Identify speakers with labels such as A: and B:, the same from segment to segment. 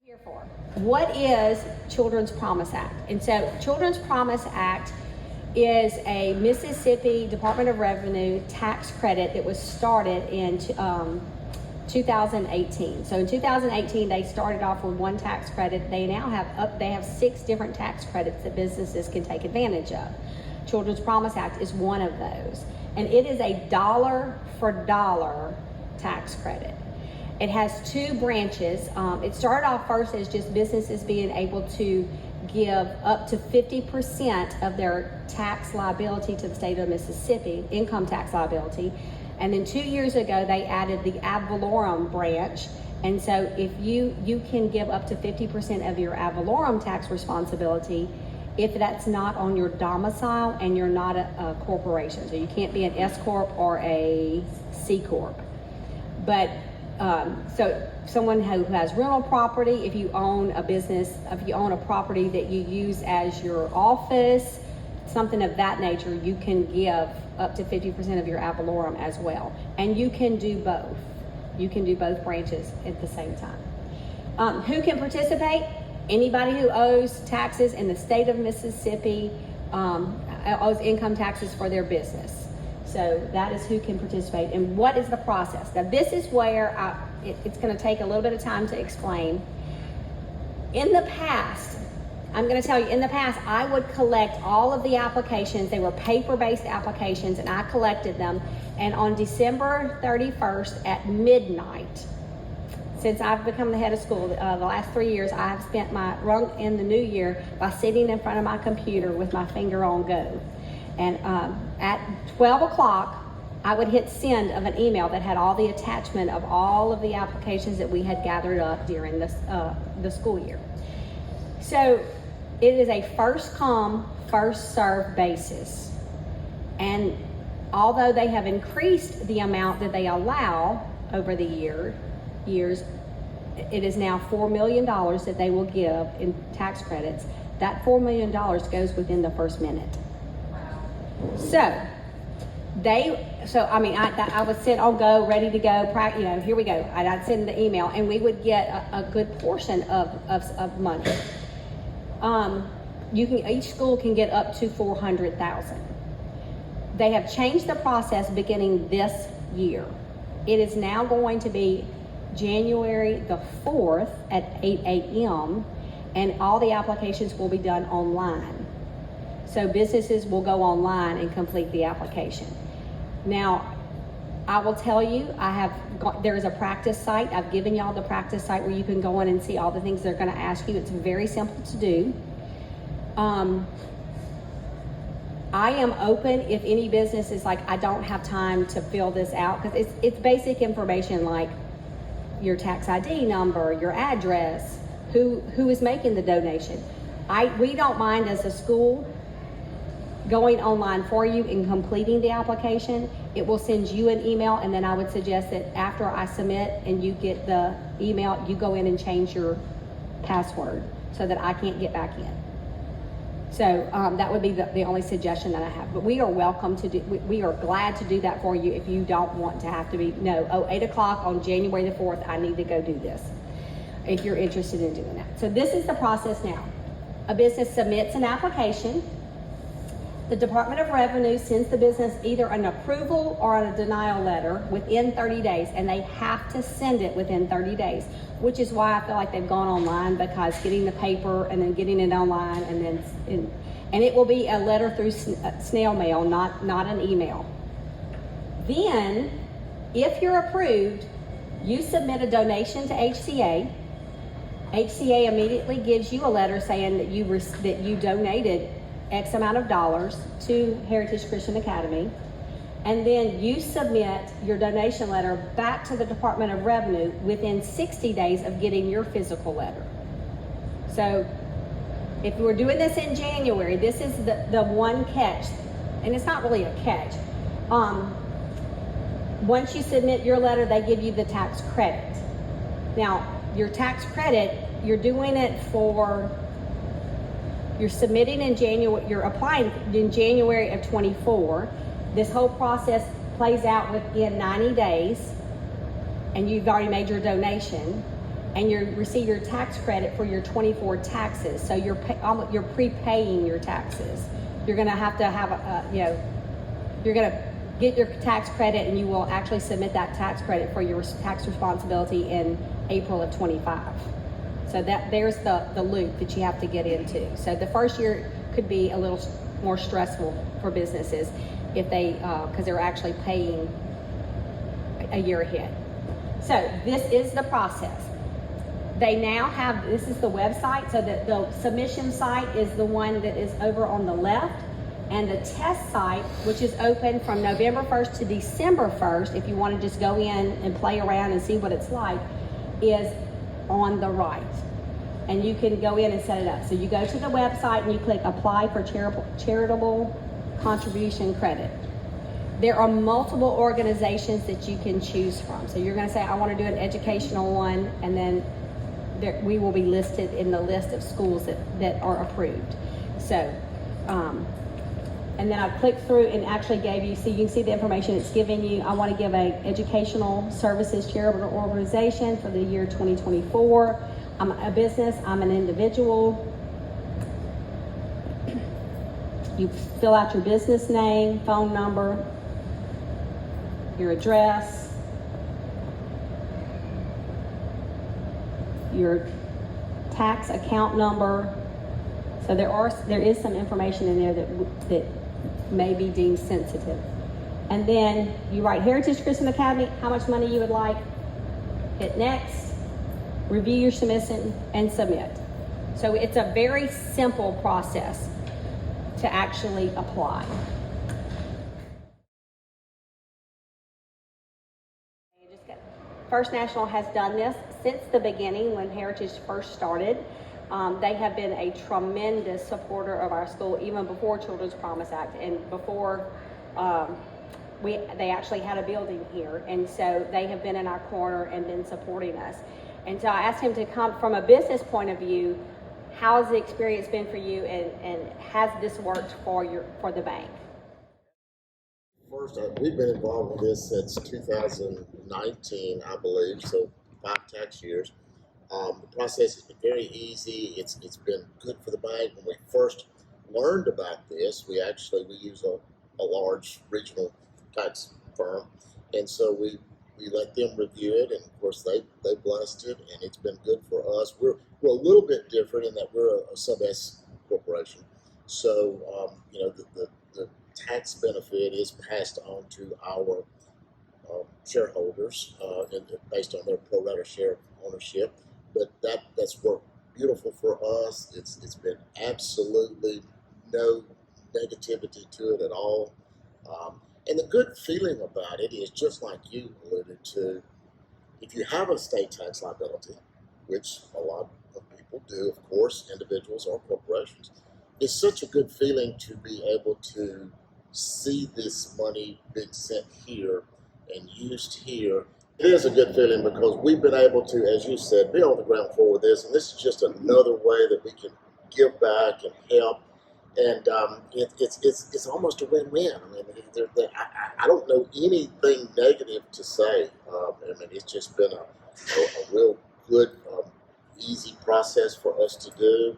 A: Here for. What is Children's Promise Act? And so Children's Promise Act is a Mississippi Department of Revenue tax credit that was started in 2018. So in 2018, they started off with one tax credit. They now have 6 different tax credits that businesses can take advantage of. Children's Promise Act is one of those. And it is a dollar for dollar tax credit. It has 2 branches. It started off first as just businesses being able to give up to 50% of their tax liability to the state of Mississippi, income tax liability. And then 2 years ago, they added the ad valorem branch. And so if you can give up to 50% of your ad valorem tax responsibility if that's not on your domicile and you're not a corporation. So you can't be an S Corp or a C Corp. But so someone who has rental property, if you own a business, if you own a property that you use as your office, something of that nature, you can give up to 50% of your ad valorem as well. And you can do both. You can do both branches at the same time. Who can participate? Anybody who owes taxes in the state of Mississippi, owes income taxes for their business. So that is who can participate. And what is the process? Now this is where it's going to take a little bit of time to explain. In the past, I'm going to tell you, in the past, I would collect all of the applications. They were paper-based applications, and I collected them. And on December 31st at midnight, since I've become the head of school, the last 3 years, I have spent rung in the new year by sitting in front of my computer with my finger on go. And at 12 o'clock, I would hit send of an email that had all the attachment of all of the applications that we had gathered up during the school year. So it is a first come, first served basis. And although they have increased the amount that they allow over the years, it is now $4 million that they will give in tax credits. That $4 million goes within the first minute. So I would sit on go, ready to go, here we go. I'd send the email and we would get a good portion of money. Each school can get up to $400,000. They have changed the process beginning this year. It is now going to be January the 4th at 8 a.m. and all the applications will be done online. So businesses will go online and complete the application. Now, I will tell you, there is a practice site. I've given y'all the practice site where you can go in and see all the things they're going to ask you. It's very simple to do. I am open if any business is like, I don't have time to fill this out, because it's basic information like your tax ID number, your address, who is making the donation. We don't mind as a school going online for you and completing the application. It will send you an email, and then I would suggest that after I submit and you get the email, you go in and change your password so that I can't get back in. So that would be the only suggestion that I have. But we are welcome to do, we are glad to do that for you if you don't want to have to be, 8 o'clock on January the 4th, I need to go do this, if you're interested in doing that. So this is the process now. A business submits an application. The Department of Revenue sends the business either an approval or a denial letter within 30 days, and they have to send it within 30 days, which is why I feel like they've gone online, because getting the paper and then getting it online and it will be a letter through snail mail, not an email. Then, if you're approved, you submit a donation to HCA. HCA immediately gives you a letter saying that you donated X amount of dollars to Heritage Christian Academy, and then you submit your donation letter back to the Department of Revenue within 60 days of getting your physical letter. So if we're doing this in January, this is the one catch, and it's not really a catch. Once you submit your letter, they give you the tax credit. Now, your tax credit, you're doing it for, you're submitting in January, you're applying in January of 24. This whole process plays out within 90 days, and you've already made your donation. and you receive your tax credit for your 24 taxes. So you're prepaying your taxes. You're going to have you're going to get your tax credit, and you will actually submit that tax credit for your tax responsibility in April of 25. So there's the loop that you have to get into. So the first year could be a little more stressful for businesses if they, because they're actually paying a year ahead. So this is the process. They now have, this is the website, so that the submission site is the one that is over on the left, and the test site, which is open from November 1st to December 1st, if you want to just go in and play around and see what it's like, is on the right. And you can go in and set it up. So you go to the website and you click apply for charitable contribution credit. There are multiple organizations that you can choose from. So you're going to say, I want to do an educational one, and then we will be listed in the list of schools that are approved. So, and then I clicked through and actually gave you, so you can see the information it's giving you. I want to give an educational services charitable organization for the year 2024. I'm a business, I'm an individual. You fill out your business name, phone number, your address, your tax account number. So there is some information in there that may be deemed sensitive. And then you write Heritage Christian Academy, how much money you would like, hit next, review your submission, and submit. So it's a very simple process to actually apply. First National has done this since the beginning when Heritage first started. They have been a tremendous supporter of our school, even before Children's Promise Act and before they actually had a building here. And so they have been in our corner and been supporting us. And so I asked him to come from a business point of view. How's the experience been for you, and has this worked for the bank?
B: First, we've been involved with this since 2019, I believe, so 5 tax years. The process has been very easy. It's been good for the bank. When we first learned about this, we use a large regional tax firm, and so we let them review it, and of course they blessed it, and it's been good for us. We're a little bit different in that we're a sub S corporation, so the tax benefit is passed on to our shareholders based on their pro rata share of ownership. But that's worked beautiful for us. It's been absolutely no negativity to it at all. And the good feeling about it is, just like you alluded to, if you have a state tax liability, which a lot of people do, of course, individuals or corporations, it's such a good feeling to be able to see this money being sent here and used here. It is a good feeling because we've been able to, as you said, be on the ground floor with this, and this is just another way that we can give back and help. And it's almost a win-win. I mean, I don't know anything negative to say. I mean, it's just been a real good, easy process for us to do,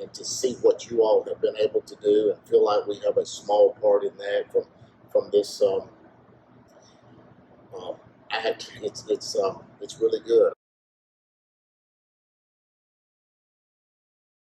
B: and to see what you all have been able to do, and feel like we have a small part in that from this act. It's really good.